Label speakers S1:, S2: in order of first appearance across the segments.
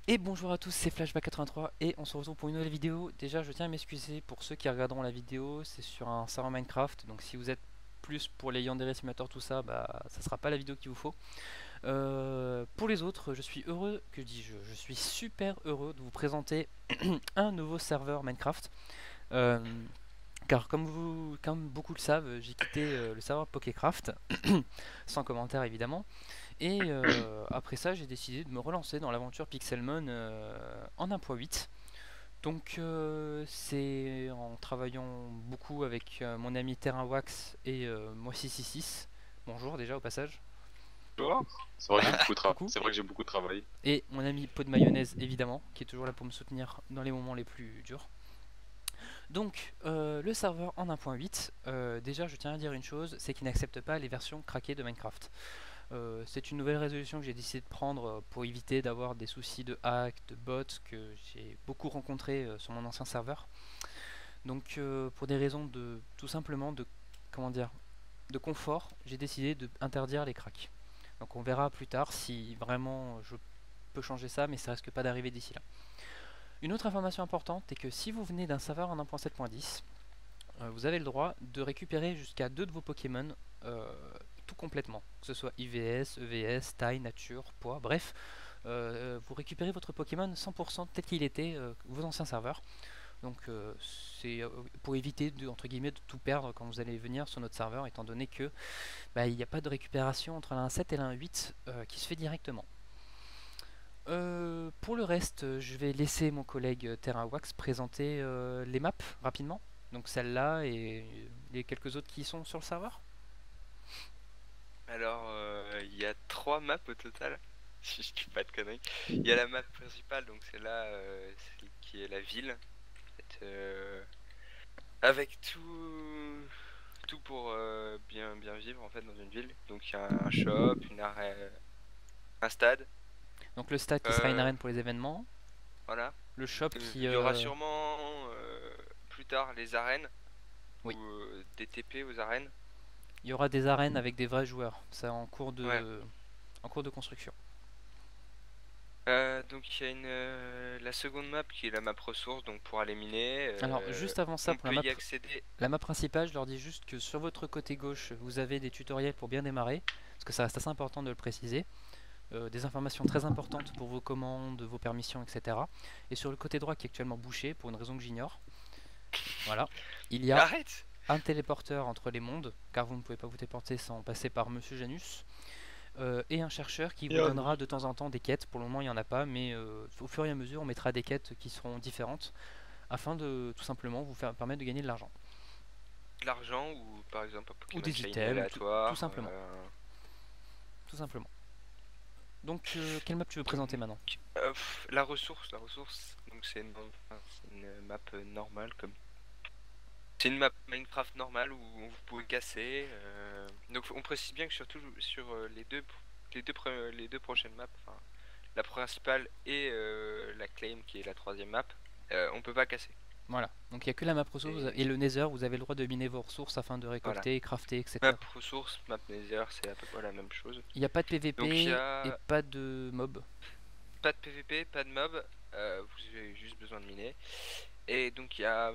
S1: Et bonjour à tous, c'est Flashback83 et on se retrouve pour une nouvelle vidéo. Déjà je tiens à m'excuser pour ceux qui regarderont la vidéo, c'est sur un serveur Minecraft, donc si vous êtes plus pour les Yandere Simulator tout ça, bah ça sera pas la vidéo qu'il vous faut. Pour les autres, je suis heureux, que dis-je, je suis super heureux de vous présenter un nouveau serveur Minecraft. Car comme beaucoup le savent, j'ai quitté le serveur Pokécraft, sans commentaire évidemment. Et après ça, j'ai décidé de me relancer dans l'aventure Pixelmon en 1.8. Donc c'est en travaillant beaucoup avec mon ami Terrawax et moi666. Bonjour déjà au passage.
S2: Bonjour. C'est vrai,
S1: Voilà,
S2: c'est vrai que j'ai beaucoup travaillé.
S1: et mon ami Pot de Mayonnaise évidemment, qui est toujours là pour me soutenir dans les moments les plus durs. Donc le serveur en 1.8, déjà je tiens à dire une chose, c'est qu'il n'accepte pas les versions craquées de Minecraft. C'est une nouvelle résolution que j'ai décidé de prendre pour éviter d'avoir des soucis de hack, de bots que j'ai beaucoup rencontrés sur mon ancien serveur. Donc pour des raisons de tout simplement de comment dire de confort, j'ai décidé d'interdire les cracks. Donc on verra plus tard si vraiment je peux changer ça, mais ça risque pas d'arriver d'ici là. Une autre information importante est que si vous venez d'un serveur en 1.7.10, vous avez le droit de récupérer jusqu'à 2 de vos Pokémon tout complètement, que ce soit IVS, EVS, taille, nature, poids, bref, vous récupérez votre Pokémon 100% tel qu'il était vos anciens serveurs. Donc c'est pour éviter de, entre guillemets, de tout perdre quand vous allez venir sur notre serveur, étant donné que il n'y a pas de récupération entre la 1.7 et la 1.8 qui se fait directement. Pour le reste, je vais laisser mon collègue Terrawax présenter les maps rapidement. Donc celle-là et les quelques autres qui sont sur le serveur.
S3: Alors, il y a 3 maps au total, si je dis pas de conneries. Il y a la map principale, donc c'est là, celle qui est la ville, avec tout pour bien vivre en fait dans une ville. Donc il y a un shop, une arène, un stade.
S1: Donc le stade qui sera une arène pour les événements.
S3: Voilà.
S1: Le shop qui...
S3: Il y aura sûrement plus tard les arènes,
S1: oui.
S3: ou des TP aux arènes.
S1: Il y aura des arènes avec des vrais joueurs, c'est en cours de,
S3: ouais.
S1: en cours de construction.
S3: Donc il y a la seconde map qui est la map ressources, donc pour aller miner.
S1: Alors juste avant ça, pour la map principale, je leur dis juste que sur votre côté gauche, vous avez des tutoriels pour bien démarrer, parce que ça reste assez important de le préciser. Des informations très importantes pour vos commandes, vos permissions, etc. Et sur le côté droit qui est actuellement bouché, pour une raison que j'ignore, voilà, il y a un téléporteur entre les mondes, car vous ne pouvez pas vous téléporter sans passer par Monsieur Janus. Et un chercheur qui vous donnera de temps en temps des quêtes. Pour le moment il n'y en a pas, mais au fur et à mesure on mettra des quêtes qui seront différentes afin de tout simplement vous permettre de gagner de l'argent.
S3: De l'argent ou par exemple un Pokémon
S1: ou des items,
S3: aléatoire,
S1: tout simplement. Tout simplement. Donc quelle map tu veux présenter maintenant?
S3: La ressource, donc c'est une map normale comme... C'est une map Minecraft normale où vous pouvez casser. Donc on précise bien que surtout sur les deux prochaines maps, enfin, la principale et la claim qui est la troisième map, on peut pas casser.
S1: Voilà, donc il n'y a que la map ressources et le Nether, vous avez le droit de miner vos ressources afin de récolter, voilà. Crafter, etc.
S3: Map ressources, map Nether, c'est à peu près la même chose.
S1: Il n'y a pas de PVP et pas de mob.
S3: Pas de PVP, pas de mob, vous avez juste besoin de miner. Et donc il y a,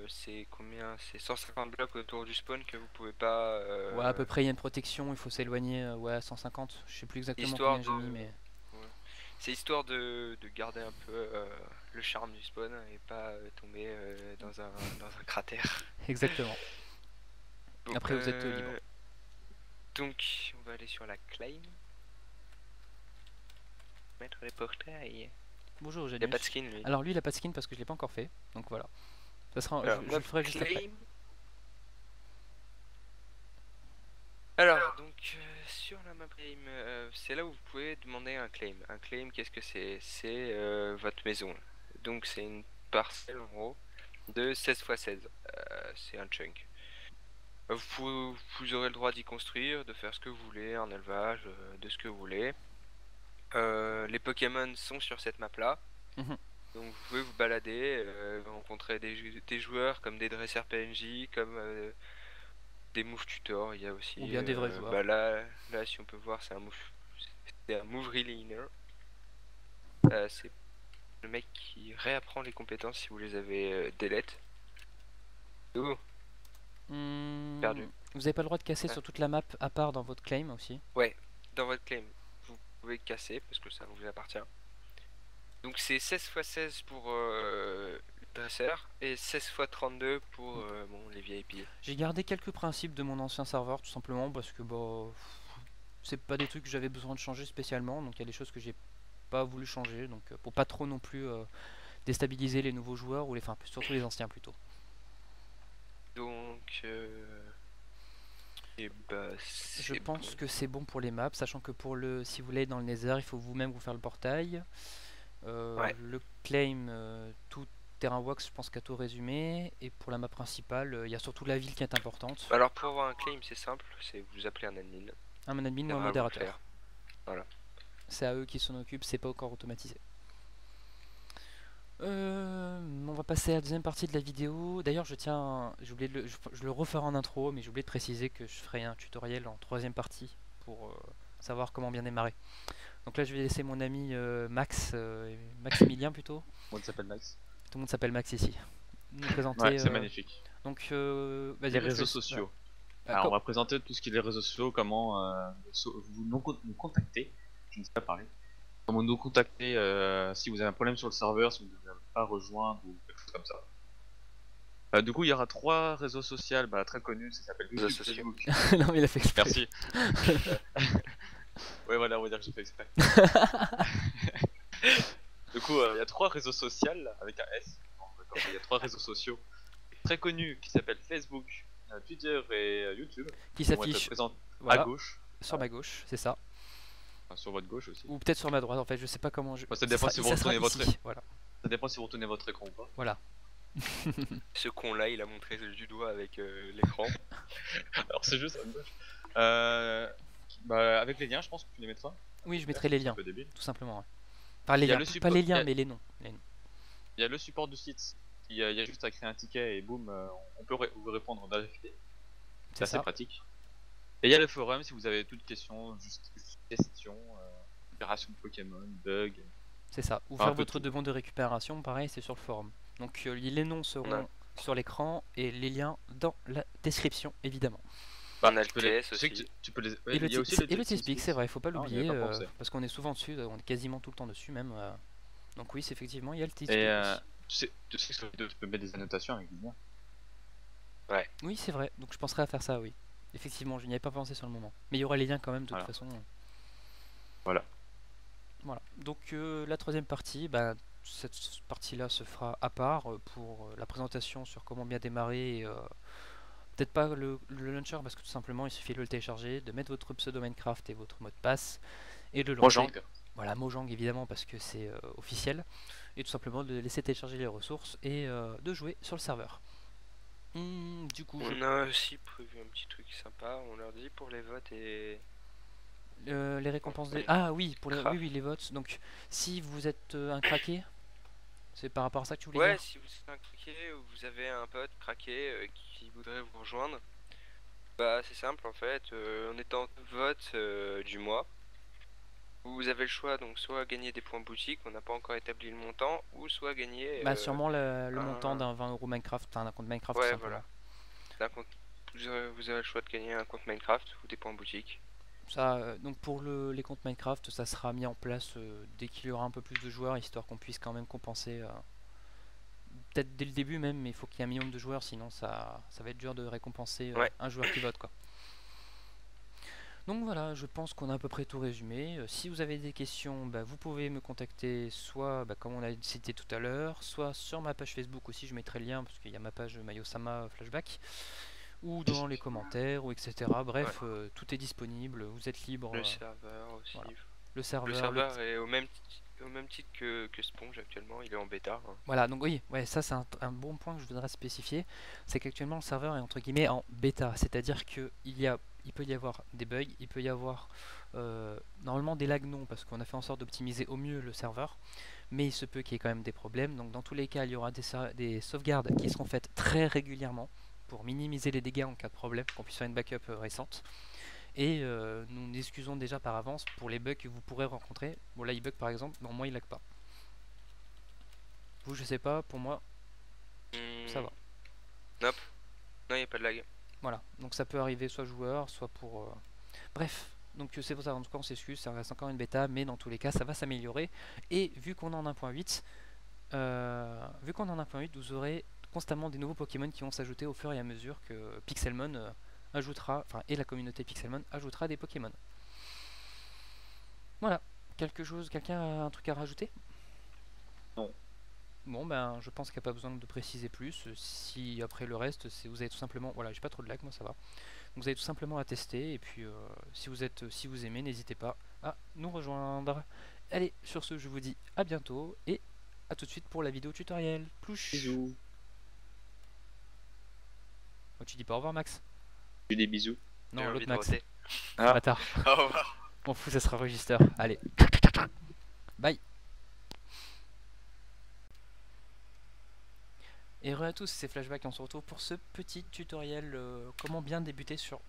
S3: c'est combien? C'est 150 blocs autour du spawn que vous pouvez pas...
S1: Ouais, à peu près il y a une protection, il faut s'éloigner, ouais, 150, je sais plus exactement
S3: histoire
S1: combien j'ai mis, mais...
S3: Ouais. C'est histoire de garder un peu le charme du spawn et pas tomber dans un cratère.
S1: Exactement. Bon, après vous êtes libre.
S3: Donc on va aller sur la claim. Mettre les portails.
S1: Bonjour Janus.
S3: Il a pas de skin lui.
S1: Alors lui il a pas de skin parce que je l'ai pas encore fait, donc voilà. Ça sera, alors, je le ferai juste après.
S3: Alors donc sur la map claim, c'est là où vous pouvez demander un claim. Un claim, qu'est-ce que c'est? C'est votre maison. Donc c'est une parcelle en gros de 16 x 16. C'est un chunk. Vous aurez le droit d'y construire, de faire ce que vous voulez, un élevage, de ce que vous voulez. Les Pokémon sont sur cette map là. Donc vous pouvez vous balader, rencontrer des joueurs comme des dresseurs PNJ, comme des move tutors. Il y a aussi.
S1: Ou bien des vrais joueurs.
S3: Bah là, si on peut voir, c'est un move reliner. C'est le mec qui réapprend les compétences si vous les avez delete. Oh, perdu.
S1: Vous n'avez pas le droit de casser
S3: Ah.
S1: sur toute la map à part dans votre claim aussi.
S3: Ouais, dans votre claim, vous pouvez casser parce que ça vous appartient. Donc c'est 16x16 pour le dresseur et 16x32 pour bon, les VIP.
S1: J'ai gardé quelques principes de mon ancien serveur tout simplement parce que bah, c'est pas des trucs que j'avais besoin de changer spécialement, donc il y a des choses que j'ai pas voulu changer, donc pour pas trop non plus déstabiliser les nouveaux joueurs ou enfin surtout les anciens plutôt.
S3: Donc et bah,
S1: Je pense que c'est bon pour les maps, sachant que pour le si vous voulez dans le Nether, il faut vous-même vous faire le portail.
S3: Ouais.
S1: Le claim, tout terrain wax, je pense qu'à tout résumé. Et pour la map principale, il y a surtout la ville qui est importante.
S3: Alors pour avoir un claim, c'est simple, c'est vous appelez un admin.
S1: Un admin ou un
S3: va vous
S1: modérateur.
S3: faire. Voilà.
S1: C'est à eux qui s'en occupent, c'est pas encore automatisé. On va passer à la deuxième partie de la vidéo. D'ailleurs, j'ai oublié je le referai en intro, mais j'ai oublié de préciser que je ferai un tutoriel en troisième partie pour savoir comment bien démarrer. Donc là, je vais laisser mon ami Maximilien plutôt.
S2: Moi, ça s'appelle Max.
S1: Tout le monde s'appelle Max ici. Nous présenter.
S2: Ouais, c'est magnifique.
S1: Donc, vas-y,
S2: Les
S1: après,
S2: réseaux
S1: je laisse-
S2: sociaux.
S1: Bah,
S2: Alors, on va présenter tout ce qui est les réseaux sociaux, comment vous nous contacter. Je ne sais pas parler. Comment nous contacter si vous avez un problème sur le serveur, si vous ne pouvez pas rejoindre ou quelque chose comme ça. Du coup, il y aura 3 réseaux sociaux très connus, ça s'appelle
S3: Réseaux
S2: YouTube,
S3: sociaux.
S2: Facebook.
S1: non, mais il a fait exprès.
S2: Merci. Ouais, voilà, on va dire que j'ai fait exprès. Du coup, il y a 3 réseaux sociaux avec un S. Bon, d'accord, il y a 3 réseaux sociaux très connus qui s'appellent Facebook, Twitter et YouTube.
S1: Qui
S2: Qui vont être
S1: s'affiche
S2: présents
S1: voilà,
S2: à gauche,
S1: sur ma gauche, c'est ça.
S2: enfin, sur votre gauche aussi.
S1: Ou peut-être sur ma droite, en fait, je sais pas comment je.
S2: Bah, ça dépend si vous
S1: ça sera
S2: retournez votre
S1: ici, voilà.
S2: Ça dépend si vous retournez votre écran ou pas.
S1: Voilà.
S3: Ce con là, il a montré du doigt avec l'écran.
S2: Alors c'est juste à gauche. Avec les liens, je pense que tu les mettras.
S1: Oui, je mettrai les
S2: C'est un
S1: liens,
S2: peu débile.
S1: tout simplement. Ouais. Enfin, les
S2: Il y a
S1: liens,
S2: le
S1: pas
S2: support-
S1: les
S2: il y
S1: liens,
S2: a-
S1: mais les noms. Les noms.
S2: Il y a le support du site. Il y a juste à créer un ticket et boum, on peut vous répondre dans la FT. C'est
S1: C'est
S2: assez
S1: ça.
S2: pratique. Et il y a le forum si vous avez toute question, juste question, opération Pokémon, bug.
S1: C'est ça. Ou
S2: Enfin, un
S1: faire
S2: peu
S1: votre
S2: tout.
S1: demande de récupération, pareil, c'est sur le forum. Donc les noms seront
S3: Ouais.
S1: sur l'écran et les liens dans la description, évidemment.
S3: On a le
S2: tu peux les-
S3: TS
S2: tu sais que
S3: aussi.
S2: tu peux les.
S1: Et le
S2: il y a aussi
S1: TeamSpeak, c'est vrai, faut pas
S2: Ah, on y
S1: l'oublier,
S2: avait pas pensé.
S1: parce qu'on est souvent dessus, on est quasiment tout le temps dessus même. Donc oui, c'est effectivement, il y a le TeamSpeak
S2: Et
S1: aussi.
S2: tu sais que sur les deux, tu peux mettre des annotations avec des liens.
S1: Oui, c'est vrai, donc je penserai à faire ça, oui. Effectivement, je n'y avais pas pensé sur le moment. Mais il y aura les liens quand même, de
S2: Voilà.
S1: toute façon.
S2: Voilà.
S1: Voilà. Donc la troisième partie, cette partie-là se fera à part pour la présentation sur comment bien démarrer. Peut-être pas le launcher, parce que tout simplement, il suffit de le télécharger, de mettre votre pseudo Minecraft et votre mot de passe, et de le lancer.
S2: Mojang.
S1: Voilà, Mojang évidemment, parce que c'est officiel. Et tout simplement de laisser télécharger les ressources et de jouer sur le serveur. Du coup,
S3: On a aussi prévu un petit truc sympa, on leur dit pour les votes et
S1: les récompenses des...
S3: Ouais.
S1: Ah oui, pour les...
S3: Craft.
S1: oui, les votes. Donc, si vous êtes un craqué, c'est par rapport à ça que tu voulais
S3: ouais,
S1: dire
S3: si vous êtes un craqué ou vous avez un pote craqué qui voudrait vous rejoindre, bah c'est simple en fait, en étant vote du mois, vous avez le choix donc soit gagner des points boutique, on n'a pas encore établi le montant, ou soit gagner
S1: Sûrement le montant
S3: un-
S1: d'un 20 € Minecraft, enfin d'un compte Minecraft.
S3: ouais
S1: tout simplement.
S3: voilà. D'un compte- vous avez le choix de gagner un compte Minecraft ou des points boutique.
S1: Ça, donc pour les comptes Minecraft, ça sera mis en place dès qu'il y aura un peu plus de joueurs, histoire qu'on puisse quand même compenser. Peut-être dès le début même, mais il faut qu'il y ait un minimum de joueurs, sinon ça va être dur de récompenser
S3: Ouais.
S1: un joueur qui vote, quoi. Donc voilà, je pense qu'on a à peu près tout résumé. Si vous avez des questions, vous pouvez me contacter soit comme on a cité tout à l'heure, soit sur ma page Facebook aussi, je mettrai le lien parce qu'il y a ma page Mayosama Flashback, ou dans les commentaires, ou etc. Bref, tout est disponible, vous êtes libre.
S3: Le serveur aussi.
S1: voilà. Le
S3: Le
S1: serveur,
S3: serveur est au même titre que Sponge actuellement, il est en bêta. Hein.
S1: Voilà, donc oui, ouais, ça c'est un bon point que je voudrais spécifier, c'est qu'actuellement le serveur est entre guillemets en bêta, c'est-à-dire qu'il y a il peut y avoir des bugs, il peut y avoir normalement des lags non, parce qu'on a fait en sorte d'optimiser au mieux le serveur, mais il se peut qu'il y ait quand même des problèmes. Donc dans tous les cas, il y aura des sauvegardes qui seront faites très régulièrement pour minimiser les dégâts en cas de problème, qu'on puisse faire une backup récente. Et nous nous excusons déjà par avance pour les bugs que vous pourrez rencontrer. Bon là il bug par exemple, non moi il lag pas. Vous je sais pas, pour moi ça va.
S3: Nope. Non, il n'y a pas de lag.
S1: Voilà, donc ça peut arriver soit joueur, soit pour... Bref, donc c'est pour ça, en tout cas on s'excuse, ça reste encore une bêta, mais dans tous les cas ça va s'améliorer. Et vu qu'on est en 1.8, vous aurez constamment des nouveaux Pokémon qui vont s'ajouter au fur et à mesure que Pixelmon ajoutera, enfin et la communauté Pixelmon ajoutera des Pokémon. Voilà, quelqu'un a un truc à rajouter?
S2: Non.
S1: Bon ben je pense qu'il n'y a pas besoin de préciser plus. Si après le reste, vous avez tout simplement, voilà, j'ai pas trop de lag, moi ça va. Donc vous avez tout simplement à tester et puis si vous aimez, n'hésitez pas à nous rejoindre. Allez, sur ce je vous dis à bientôt et à tout de suite pour la vidéo tutoriel. Plouch.
S2: Bisous.
S1: Oh, tu dis pas au revoir Max?
S2: Des bisous.
S1: Non,
S3: J'ai envie
S1: l'autre
S3: de
S1: Max.
S3: roter.
S2: Ah.
S1: Bâtard.
S3: Au revoir.
S1: On fout, ça sera register. Allez. Bye. Et re à tous, c'est Flashback et on se retrouve pour ce petit tutoriel comment bien débuter sur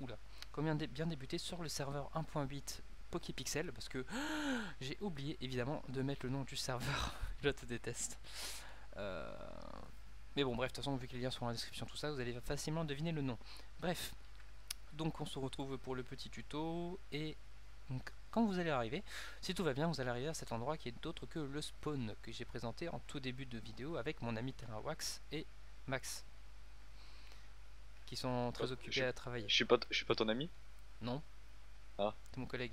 S1: bien débuter sur le serveur 1.8 Poképixel parce que j'ai oublié évidemment de mettre le nom du serveur. Je te déteste. Mais bon bref, de toute façon vu que les liens sont dans la description tout ça, vous allez facilement deviner le nom. Bref, donc on se retrouve pour le petit tuto et donc quand vous allez arriver, si tout va bien, vous allez arriver à cet endroit qui est d'autre que le spawn que j'ai présenté en tout début de vidéo avec mon ami TerraWax et Max qui sont très occupés à travailler.
S2: Je suis pas ton ami?
S1: Non.
S2: Ah.
S1: C'est mon collègue.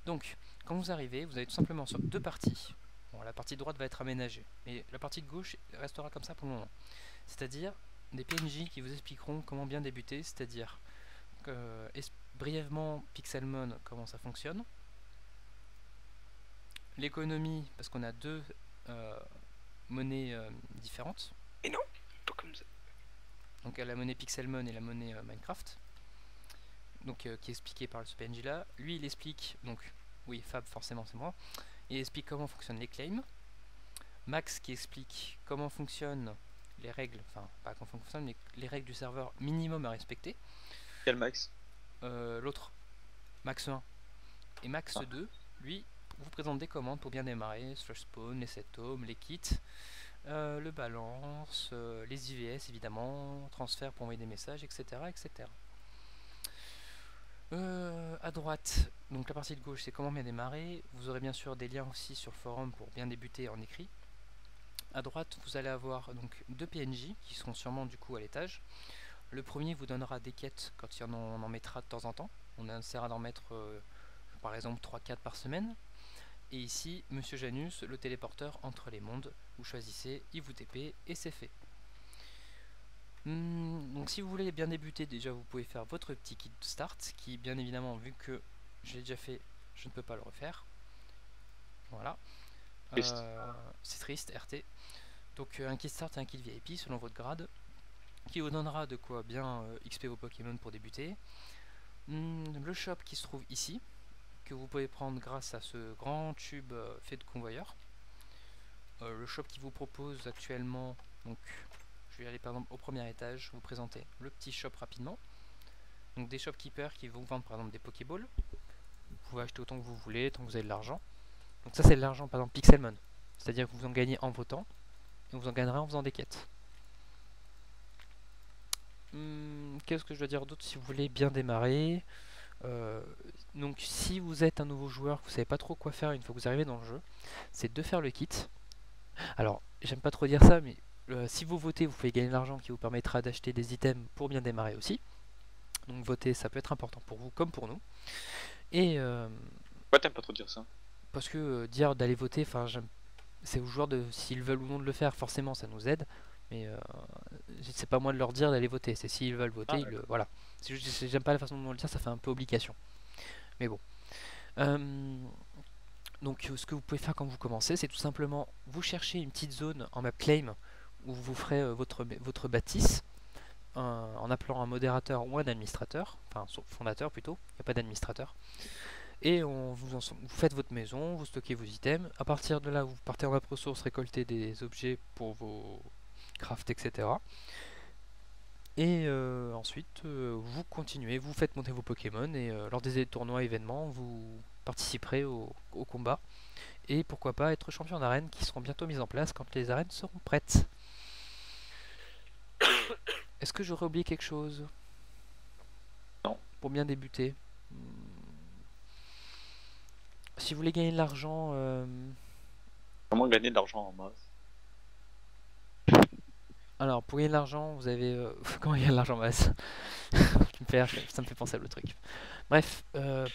S1: Donc, quand vous arrivez, vous avez tout simplement sur deux parties. Bon, la partie droite va être aménagée, mais la partie de gauche restera comme ça pour le moment. C'est-à-dire des PNJ qui vous expliqueront comment bien débuter, c'est-à-dire brièvement Pixelmon, comment ça fonctionne. L'économie, parce qu'on a deux monnaies différentes.
S3: Et non, pas comme ça.
S1: Donc la monnaie Pixelmon et la monnaie Minecraft. Donc qui est expliqué par ce PNJ là. Lui il explique, donc oui Fab forcément c'est moi. Il explique comment fonctionnent les claims. Max qui explique comment fonctionnent les règles, enfin pas comment fonctionnent, mais les règles du serveur minimum à respecter.
S2: Quel Max?
S1: L'autre, Max 1 et Max 2, lui vous présente des commandes pour bien démarrer, slash spawn, les set home, les kits, le balance, les IVS évidemment, transfert pour envoyer des messages, etc. etc. À droite, donc la partie de gauche c'est comment bien démarrer, vous aurez bien sûr des liens aussi sur le forum pour bien débuter en écrit. À droite vous allez avoir donc deux PNJ qui seront sûrement du coup à l'étage. Le premier vous donnera des quêtes quand on en mettra de temps en temps, on essaiera d'en mettre par exemple 3-4 par semaine. Et ici, Monsieur Janus, le téléporteur entre les mondes, vous choisissez, il vous TP et c'est fait. Donc si vous voulez bien débuter, déjà vous pouvez faire votre petit kit start, qui bien évidemment, vu que je l'ai déjà fait, je ne peux pas le refaire. Voilà. C'est triste, RT. Donc un kit start et un kit VIP selon votre grade, qui vous donnera de quoi bien XP vos Pokémon pour débuter. Le shop qui se trouve ici, que vous pouvez prendre grâce à ce grand tube fait de convoyeur. Le shop qui vous propose actuellement, donc je vais aller par exemple au premier étage, vous présenter le petit shop rapidement. Donc des shopkeepers qui vont vous vendre par exemple des Pokéballs. Vous pouvez acheter autant que vous voulez, tant que vous avez de l'argent. Donc ça c'est de l'argent par exemple Pixelmon, c'est-à-dire que vous en gagnez en votant et vous en gagnerez en faisant des quêtes. Qu'est-ce que je dois dire d'autre si vous voulez bien démarrer? Donc si vous êtes un nouveau joueur, que vous savez pas trop quoi faire une fois que vous arrivez dans le jeu, c'est de faire le kit. Alors j'aime pas trop dire ça, mais si vous votez, vous pouvez gagner de l'argent qui vous permettra d'acheter des items pour bien démarrer aussi. Donc voter, ça peut être important pour vous comme pour nous. Et
S2: Pourquoi t'aimes pas trop dire ça?
S1: parce que dire d'aller voter, enfin c'est aux joueurs de s'ils veulent ou non de le faire, forcément ça nous aide. Mais c'est pas moi de leur dire d'aller voter, c'est s'ils veulent voter, voilà. J'aime pas la façon dont on le dit, ça fait un peu obligation. Mais bon. Donc ce que vous pouvez faire quand vous commencez, c'est tout simplement vous cherchez une petite zone en map claim où vous ferez votre bâtisse. en appelant un modérateur ou un administrateur, enfin son fondateur plutôt, il n'y a pas d'administrateur. Et vous faites votre maison, vous stockez vos items. À partir de là, vous partez en map ressources, récoltez des objets pour vos crafts, etc. Et ensuite, vous continuez, vous faites monter vos Pokémon et lors des tournois, événements, vous participerez au combat. Et pourquoi pas être champion d'arène qui seront bientôt mises en place quand les arènes seront prêtes. Est-ce que j'aurais oublié quelque chose?
S2: Non.
S1: Pour bien débuter. Si vous voulez gagner de l'argent,
S2: Comment gagner de l'argent en masse?
S1: alors pour gagner de l'argent, vous avez comment gagner de l'argent masse? Ça me fait penser à le truc. Bref,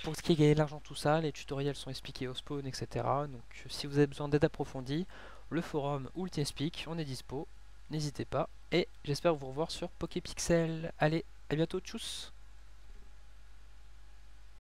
S1: pour ce qui est gagner de l'argent, tout ça, les tutoriels sont expliqués au spawn, etc. Donc si vous avez besoin d'aide approfondie, le forum ou le TeamSpeak, on est dispo. N'hésitez pas. Et j'espère vous revoir sur Poképixel. Allez, à bientôt, tchuss!